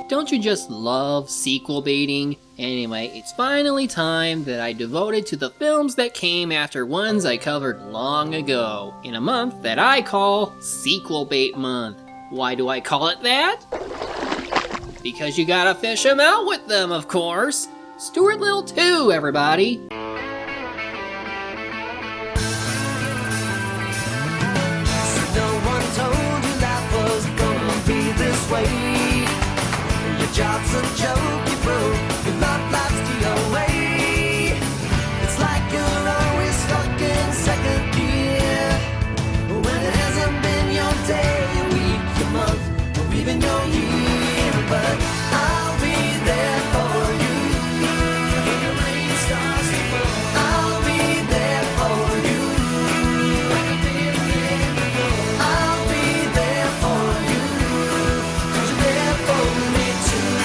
Don't you just love sequel baiting? Anyway, it's finally time that I devoted to the films that came after ones I covered long ago, in a month that I call Sequel Bait Month. Why do I call it that? Because you gotta fish 'em out with them, of course. Stuart Little 2, everybody. Your job's a joke, you broke, your love life's the way. It's like you're always stuck in second gear, when it hasn't been your day, your week, your month, or even your year. But I'll be there for you when the rain starts to fall. I'll be there for you when the feeling goes. I'll be there for you 'cause you're there for me too.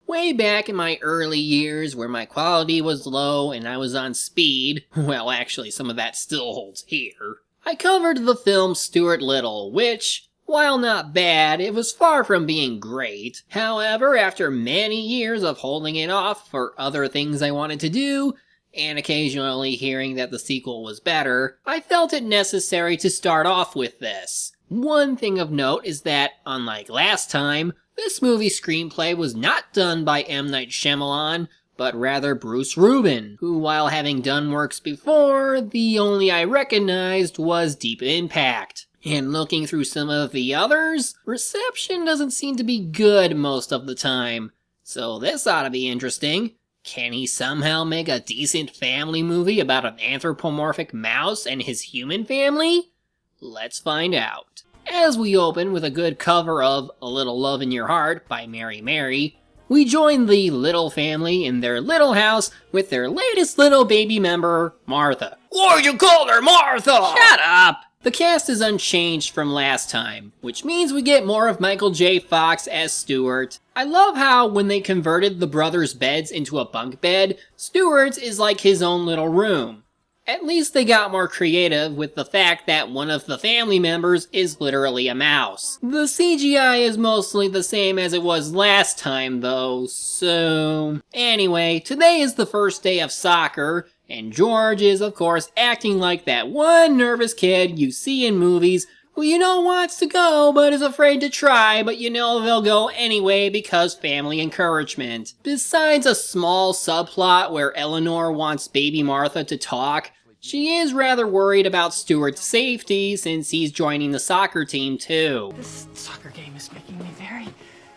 Way back in my early years where my quality was low and I was on speed, well actually some of that still holds here, I covered the film Stuart Little, which, while not bad, it was far from being great. However, after many years of holding it off for other things I wanted to do, and occasionally hearing that the sequel was better, I felt it necessary to start off with this. One thing of note is that, unlike last time, this movie's screenplay was not done by M. Night Shyamalan, but rather Bruce Rubin, who, while having done works before, the only I recognized was Deep Impact. And looking through some of the others, reception doesn't seem to be good most of the time. So this ought to be interesting. Can he somehow make a decent family movie about an anthropomorphic mouse and his human family? Let's find out. As we open with a good cover of A Little Love in Your Heart by Mary Mary, we join the Little family in their little house with their latest little baby member, Martha. Why'd you call her Martha? Shut up! The cast is unchanged from last time, which means we get more of Michael J. Fox as Stuart. I love how when they converted the brothers' beds into a bunk bed, Stuart's is like his own little room. At least they got more creative with the fact that one of the family members is literally a mouse. The CGI is mostly the same as it was last time though, so... Anyway, today is the first day of soccer, and George is of course acting like that one nervous kid you see in movies who you know wants to go but is afraid to try, but you know they'll go anyway because family encouragement. Besides a small subplot where Eleanor wants baby Martha to talk, she is rather worried about Stuart's safety since he's joining the soccer team too. This soccer game is making me very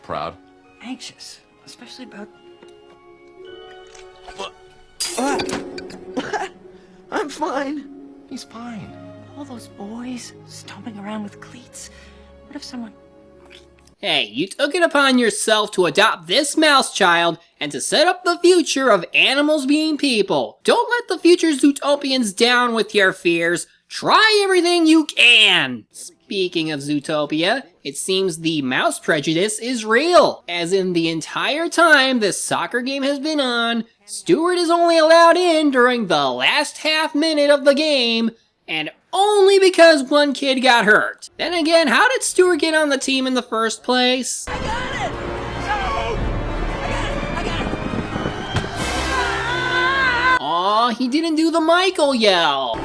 Proud? anxious, especially about... I'm fine. He's fine. All those boys stomping around with cleats. What if someone... Hey, you took it upon yourself to adopt this mouse child and to set up the future of animals being people. Don't let the future Zootopians down with your fears. Try everything you can. Speaking of Zootopia, it seems the mouse prejudice is real. As in the entire time this soccer game has been on, Stuart is only allowed in during the last half minute of the game, and only because one kid got hurt. Then again, how did Stuart get on the team in the first place? I got it! No! I got it! Aw, he didn't do the Michael yell.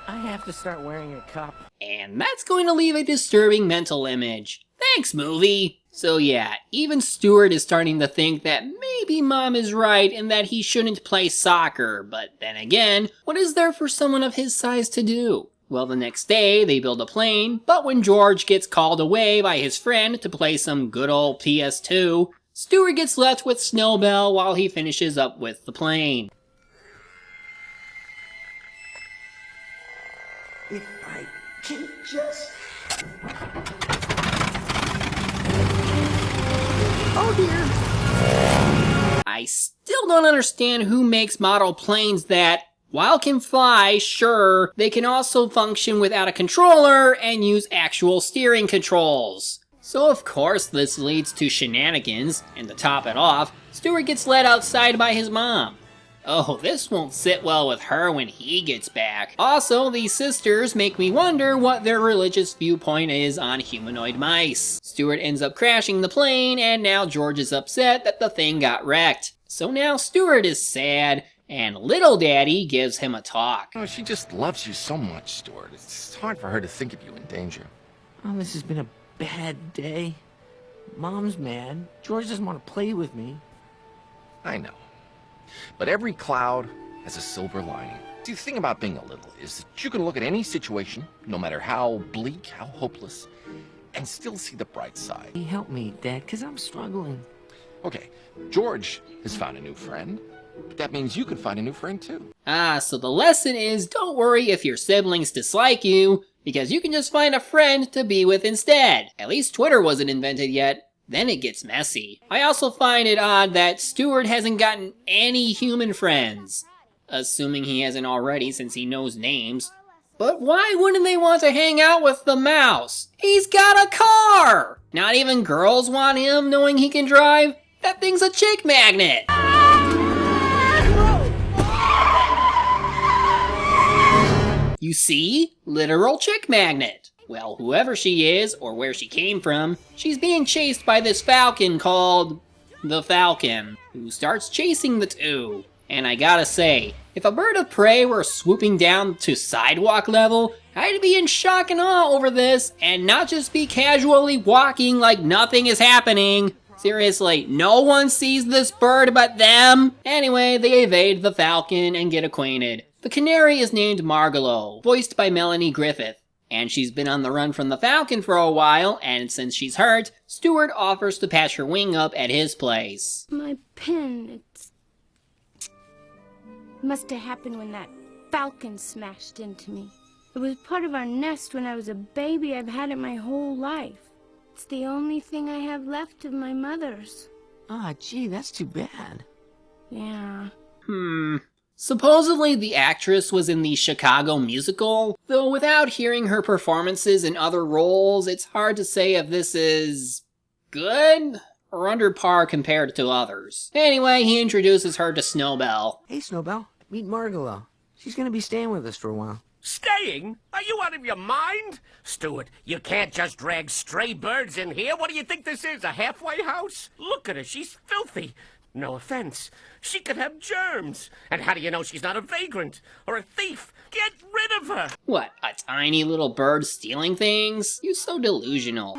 I have to start wearing a cup. And that's going to leave a disturbing mental image. Thanks, movie! So yeah, even Stuart is starting to think that maybe Mom is right and that he shouldn't play soccer, but then again, what is there for someone of his size to do? Well, the next day, they build a plane, but when George gets called away by his friend to play some good old PS2, Stuart gets left with Snowbell while he finishes up with the plane. If I can just... Oh dear. I still don't understand who makes model planes that, While can fly, sure, they can also function without a controller and use actual steering controls. So of course this leads to shenanigans, and to top it off, Stuart gets led outside by his mom. Oh, this won't sit well with her when he gets back. Also, these sisters make me wonder what their religious viewpoint is on humanoid mice. Stuart ends up crashing the plane, and now George is upset that the thing got wrecked. So now Stuart is sad, and Little Daddy gives him a talk. Oh, she just loves you so much, Stuart. It's hard for her to think of you in danger. Oh, this has been a bad day. Mom's mad. George doesn't want to play with me. I know. But every cloud has a silver lining. See, the thing about being a little is that you can look at any situation, no matter how bleak, how hopeless, and still see the bright side. Help me, Dad, because I'm struggling. Okay, George has found a new friend, but that means you can find a new friend too. Ah, so the lesson is don't worry if your siblings dislike you, because you can just find a friend to be with instead. At least Twitter wasn't invented yet. Then it gets messy. I also find it odd that Stuart hasn't gotten any human friends. Assuming he hasn't already since he knows names. But why wouldn't they want to hang out with the mouse? He's got a car! Not even girls want him knowing he can drive? That thing's a chick magnet! You see? Literal chick magnet. Well, whoever she is, or where she came from, she's being chased by this falcon called the Falcon, who starts chasing the two. And I gotta say, if a bird of prey were swooping down to sidewalk level, I'd be in shock and awe over this, and not just be casually walking like nothing is happening. Seriously, no one sees this bird but them. Anyway, they evade the Falcon and get acquainted. The canary is named Margalo, voiced by Melanie Griffith. And she's been on the run from the Falcon for a while, and since she's hurt, Stuart offers to patch her wing up at his place. My pen, must have happened when that falcon smashed into me. It was part of our nest when I was a baby. I've had it my whole life. It's the only thing I have left of my mother's. Ah, gee, that's too bad. Yeah. Supposedly the actress was in the Chicago musical, though without hearing her performances in other roles, it's hard to say if this is good or under par compared to others. Anyway, he introduces her to Snowbell. Hey, Snowbell, meet Margalo. She's gonna be staying with us for a while. Staying? Are you out of your mind? Stuart, you can't just drag stray birds in here. What do you think this is, a halfway house? Look at her, she's filthy. No offense. She could have germs. And how do you know she's not a vagrant or a thief? Get rid of her! What, a tiny little bird stealing things? You're so delusional.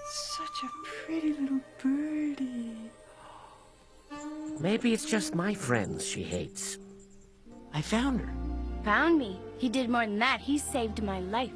Such a pretty little birdie. Maybe it's just my friends she hates. I found her. Found me. He did more than that. He saved my life.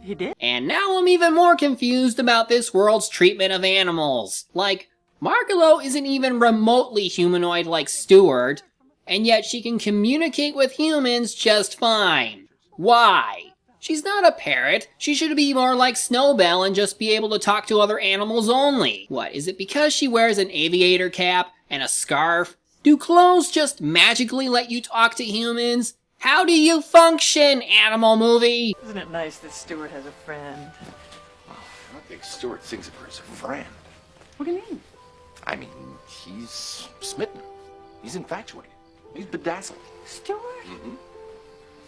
You did? And now I'm even more confused about this world's treatment of animals. Like, Margalo isn't even remotely humanoid like Stuart, and yet she can communicate with humans just fine. Why? She's not a parrot. She should be more like Snowbell and just be able to talk to other animals only. What, is it because she wears an aviator cap and a scarf? Do clothes just magically let you talk to humans? How do you function, animal movie? Isn't it nice that Stuart has a friend? I don't think Stuart thinks of her as a friend. What do you mean? I mean, he's smitten. He's infatuated. He's bedazzled. Stuart?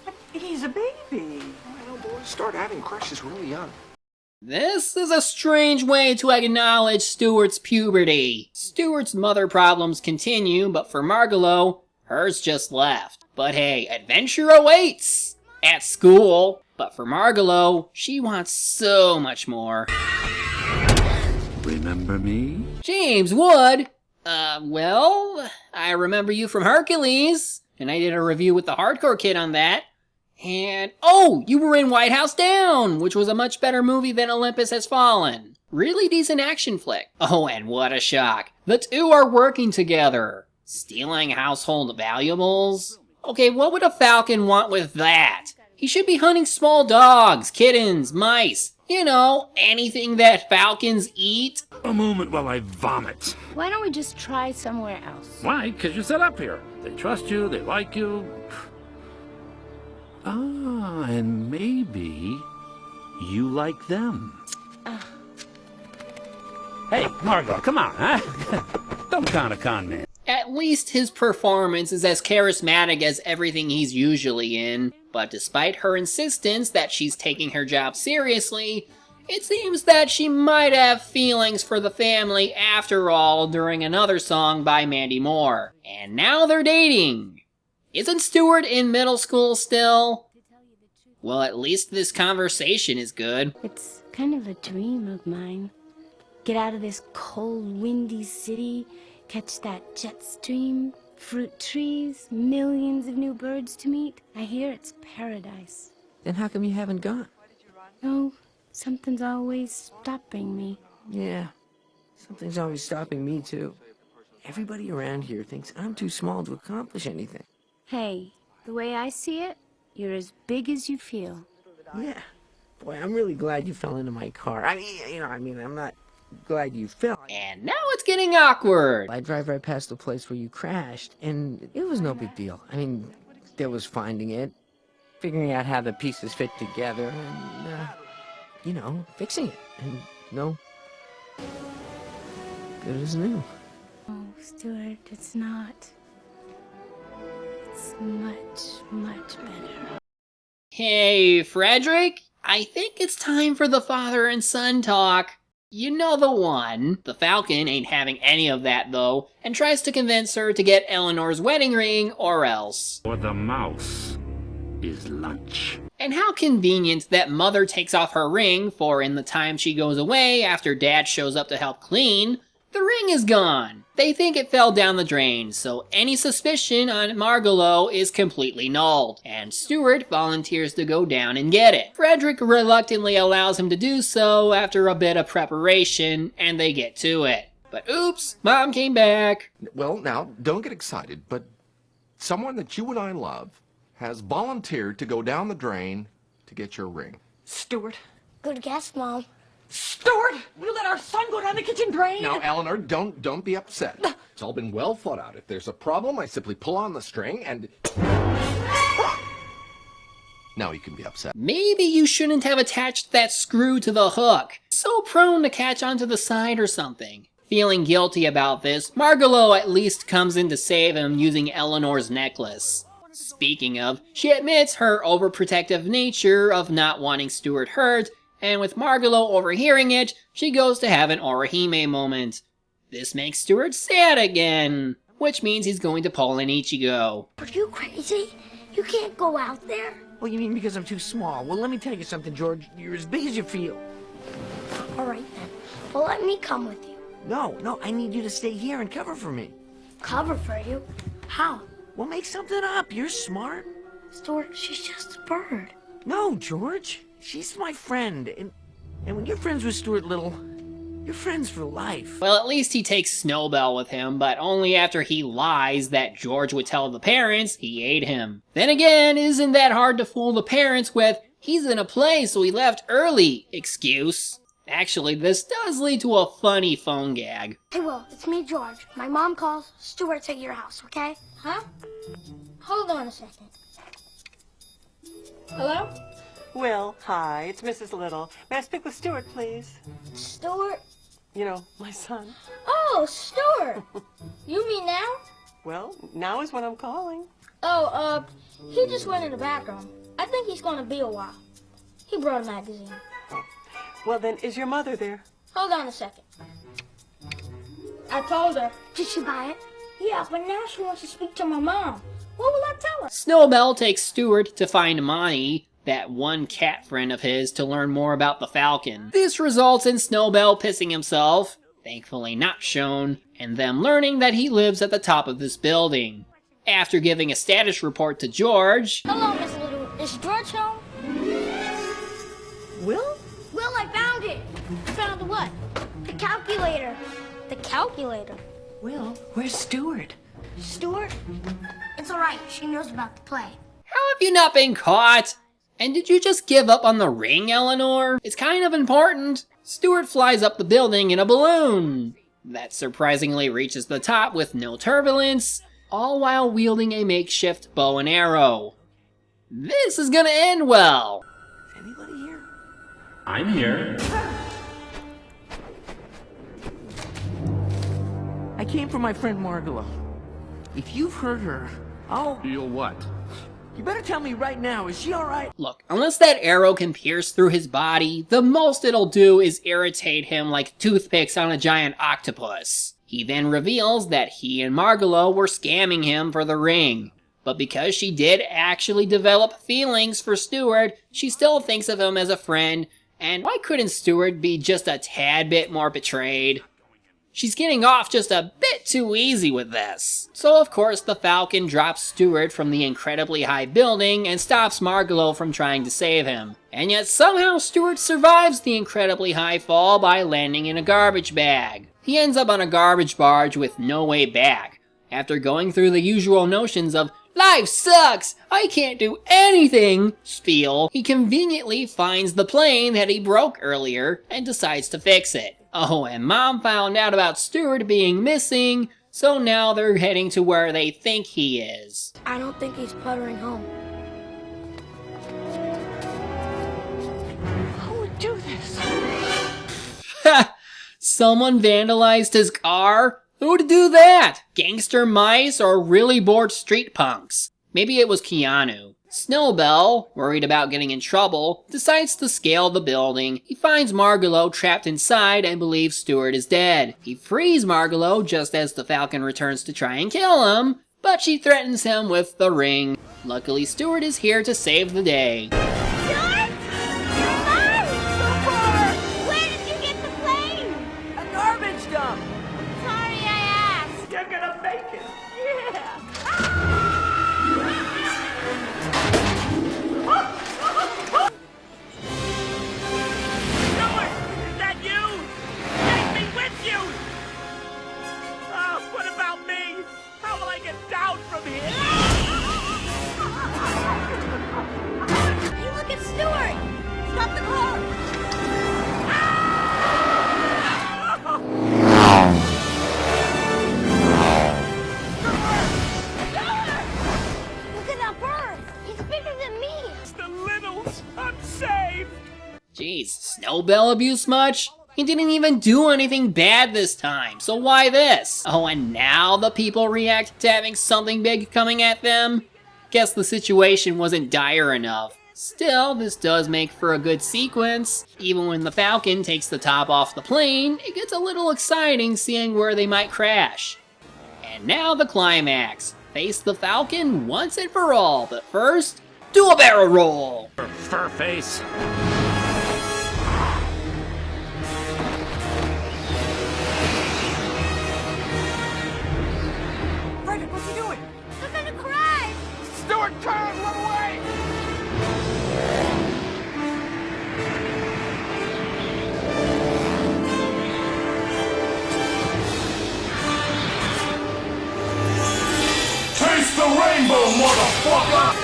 But he's a baby. I know, boys start having crushes really young. This is a strange way to acknowledge Stuart's puberty. Stuart's mother problems continue, but for Margalo, hers just left. But hey, adventure awaits! At school. But for Margalo, she wants so much more. Remember me? James Wood? Well, I remember you from Hercules, and I did a review with the Hardcore Kid on that. And, oh, you were in White House Down, which was a much better movie than Olympus Has Fallen. Really decent action flick. Oh, and what a shock. The two are working together. Stealing household valuables? Okay, what would a falcon want with that? He should be hunting small dogs, kittens, mice. You know, anything that falcons eat. A moment while I vomit. Why don't we just try somewhere else? Why? Because you're set up here. They trust you, they like you. Ah, and maybe you like them. Hey, Margalo, come on, huh? Don't con a con man. At least his performance is as charismatic as everything he's usually in, but despite her insistence that she's taking her job seriously, it seems that she might have feelings for the family after all during another song by Mandy Moore. And now they're dating. Isn't Stuart in middle school still? Well, at least this conversation is good. It's kind of a dream of mine. Get out of this cold, windy city, catch that jet stream, fruit trees, millions of new birds to meet. I hear it's paradise. Then how come you haven't gone? Oh, something's always stopping me. Yeah, something's always stopping me too. Everybody around here thinks I'm too small to accomplish anything. Hey, the way I see it, you're as big as you feel. Yeah. Boy, I'm really glad you fell into my car. I'm not glad you fell. And now it's getting awkward. I drive right past the place where you crashed, and it was no big deal. I mean, there was finding it, figuring out how the pieces fit together, and, fixing it. And, good as new. Oh, Stuart, it's not. It's much, much better. Hey, Frederick, I think it's time for the father and son talk. You know the one. The Falcon ain't having any of that, though, and tries to convince her to get Eleanor's wedding ring or else. For the mouse is lunch. And how convenient that Mother takes off her ring, for in the time she goes away after Dad shows up to help clean, the ring is gone. They think it fell down the drain, so any suspicion on Margalo is completely nulled, and Stuart volunteers to go down and get it. Frederick reluctantly allows him to do so after a bit of preparation, and they get to it. But oops, Mom came back. Well, now, don't get excited, but someone that you and I love has volunteered to go down the drain to get your ring. Stuart. Good guess, Mom. Stuart! We let our son go down the kitchen drain! Now, Eleanor, don't be upset. It's all been well thought out. If there's a problem, I simply pull on the string and... Now you can be upset. Maybe you shouldn't have attached that screw to the hook. So prone to catch onto the side or something. Feeling guilty about this, Margalo at least comes in to save him using Eleanor's necklace. Speaking of, she admits her overprotective nature of not wanting Stuart hurt, and with Margalo overhearing it, she goes to have an Orihime moment. This makes Stuart sad again, which means he's going to pull an Ichigo. Are you crazy? You can't go out there. Well, you mean because I'm too small? Well, let me tell you something, George. You're as big as you feel. All right, then. Well, let me come with you. No, I need you to stay here and cover for me. Cover for you? How? Well, make something up. You're smart. Stuart, she's just a bird. No, George. She's my friend. And when you're friends with Stuart Little, you're friends for life. Well, at least he takes Snowbell with him, but only after he lies that George would tell the parents he ate him. Then again, isn't that hard to fool the parents with, he's in a play so he left early excuse? Actually, this does lead to a funny phone gag. Hey, Will, it's me, George. My mom calls. Stuart's at your house, okay? Huh? Hold on a second. Hello? Will, hi, it's Mrs. Little. May I speak with Stuart, please? Stuart? You know, my son. Oh, Stuart! You mean now? Well, now is when I'm calling. Oh, he just went in the bathroom. I think he's gonna be a while. He brought a magazine. Well, then, is your mother there? Hold on a second. I told her. Did she buy it? Yeah, but now she wants to speak to my mom. What will I tell her? Snowbell takes Stuart to find Monty, that one cat friend of his, to learn more about the Falcon. This results in Snowbell pissing himself, thankfully not shown, and them learning that he lives at the top of this building. After giving a status report to George... Hello, Miss Little. Is George home? Will? Will, I found it. Found what? The calculator. The calculator? Will, where's Stuart? Stuart? It's all right. She knows about the play. How have you not been caught? And did you just give up on the ring, Eleanor? It's kind of important. Stuart flies up the building in a balloon that surprisingly reaches the top with no turbulence, all while wielding a makeshift bow and arrow. This is gonna end well. Is anybody here? I'm here. I came for my friend Margalo. If you've heard her, You'll what? you better tell me right now, is she alright? Look, unless that arrow can pierce through his body, the most it'll do is irritate him like toothpicks on a giant octopus. He then reveals that he and Margalo were scamming him for the ring. But because she did actually develop feelings for Stuart, she still thinks of him as a friend, and why couldn't Stuart be just a tad bit more betrayed? She's getting off just a bit too easy with this. So of course the Falcon drops Stuart from the incredibly high building and stops Margalo from trying to save him. And yet somehow Stuart survives the incredibly high fall by landing in a garbage bag. He ends up on a garbage barge with no way back. After going through the usual notions of "life sucks, I can't do anything" spiel, he conveniently finds the plane that he broke earlier and decides to fix it. Oh, and Mom found out about Stuart being missing, so now they're heading to where they think he is. I don't think he's puttering home. Who would do this? Someone vandalized his car? Who'd do that? Gangster mice or really bored street punks? Maybe it was Keanu. Snowbell, worried about getting in trouble, decides to scale the building. He finds Margalo trapped inside and believes Stuart is dead. He frees Margalo just as the Falcon returns to try and kill him, but she threatens him with the ring. Luckily, Stuart is here to save the day. Stuart? You're alive! Super! Where did you get the plane? A garbage dump! Sorry I asked. You're gonna make it. Yeah. Stuart, is that you? Take me with you. Oh, what about me? How will I get down from here? Hey, look at Stuart! Stop the car! Look at that bird! He's bigger than me! It's the littles. I'm saved. Jeez, Snowbell abuse much? He didn't even do anything bad this time, so why this? Oh, and now the people react to having something big coming at them? Guess the situation wasn't dire enough. Still, this does make for a good sequence. Even when the Falcon takes the top off the plane, it gets a little exciting seeing where they might crash. And now the climax. Face the Falcon once and for all, but first, do a barrel roll! Fur face. Frederick, what's he doing? They're gonna crash! Stuart, turn, run away. Taste the rainbow, motherfucker!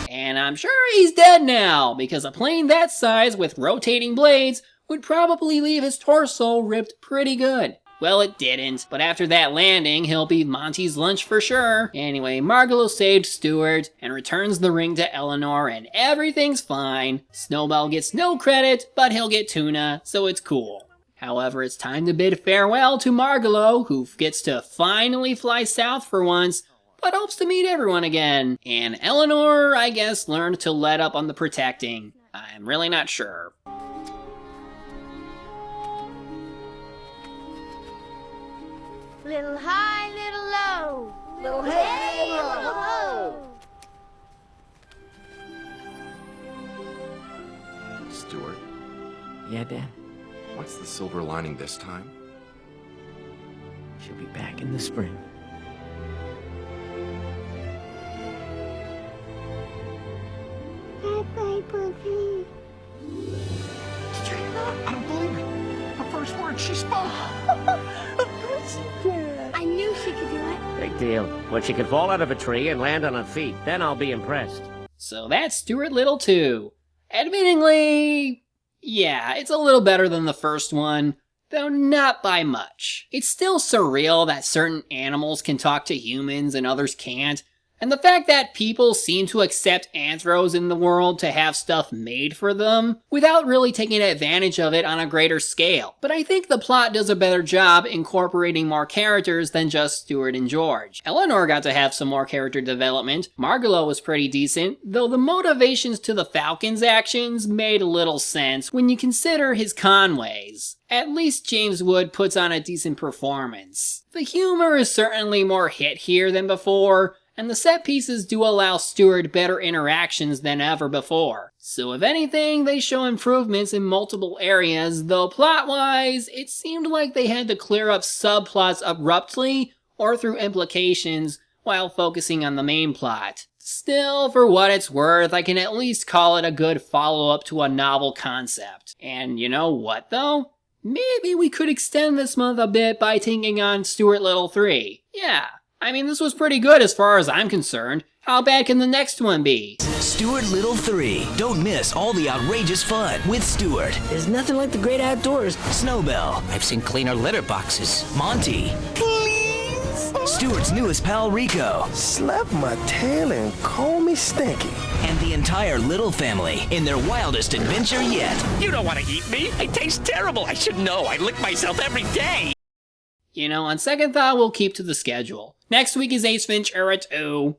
And I'm sure he's dead now, because a plane that size with rotating blades would probably leave his torso ripped pretty good. Well, it didn't, but after that landing, he'll be Monty's lunch for sure. Anyway, Margalo saved Stuart and returns the ring to Eleanor, and everything's fine. Snowbell gets no credit, but he'll get tuna, so it's cool. However, it's time to bid farewell to Margalo, who gets to finally fly south for once, but hopes to meet everyone again. And Eleanor, I guess, learned to let up on the protecting. I'm really not sure. Little high, little low. Little hey, little ho. Stuart, Yeah, Dad? what's the silver lining this time? She'll be back in the spring. Bye-bye, Puppy. Did you hear that? I don't believe it. The first word she spoke. I knew she could do it. Hey, deal. When she can fall out of a tree and land on her feet, then I'll be impressed. So that's Stuart Little 2. Admittingly, yeah, it's a little better than the first one, though not by much. It's still surreal that certain animals can talk to humans and others can't, and the fact that people seem to accept anthros in the world to have stuff made for them without really taking advantage of it on a greater scale. But I think the plot does a better job incorporating more characters than just Stuart and George. Eleanor got to have some more character development. Margalo was pretty decent, though the motivations to the Falcon's actions made little sense when you consider his con ways. At least James Wood puts on a decent performance. The humor is certainly more hit here than before, and the set pieces do allow Stuart better interactions than ever before. So if anything, they show improvements in multiple areas, though plot-wise, it seemed like they had to clear up subplots abruptly or through implications while focusing on the main plot. Still, for what it's worth, I can at least call it a good follow-up to a novel concept. And you know what though? Maybe we could extend this month a bit by taking on Stuart Little 3. Yeah. I mean, this was pretty good as far as I'm concerned. How bad can the next one be? Stuart Little 3. Don't miss all the outrageous fun with Stuart. There's nothing like the great outdoors. Snowbell. I've seen cleaner litter boxes. Monty. Please. Stuart's newest pal, Rico. Slap my tail and call me Stinky. And the entire Little family in their wildest adventure yet. You don't want to eat me. I taste terrible. I should know. I lick myself every day. You know, on second thought, we'll keep to the schedule. Next week is Ace Ventura 2.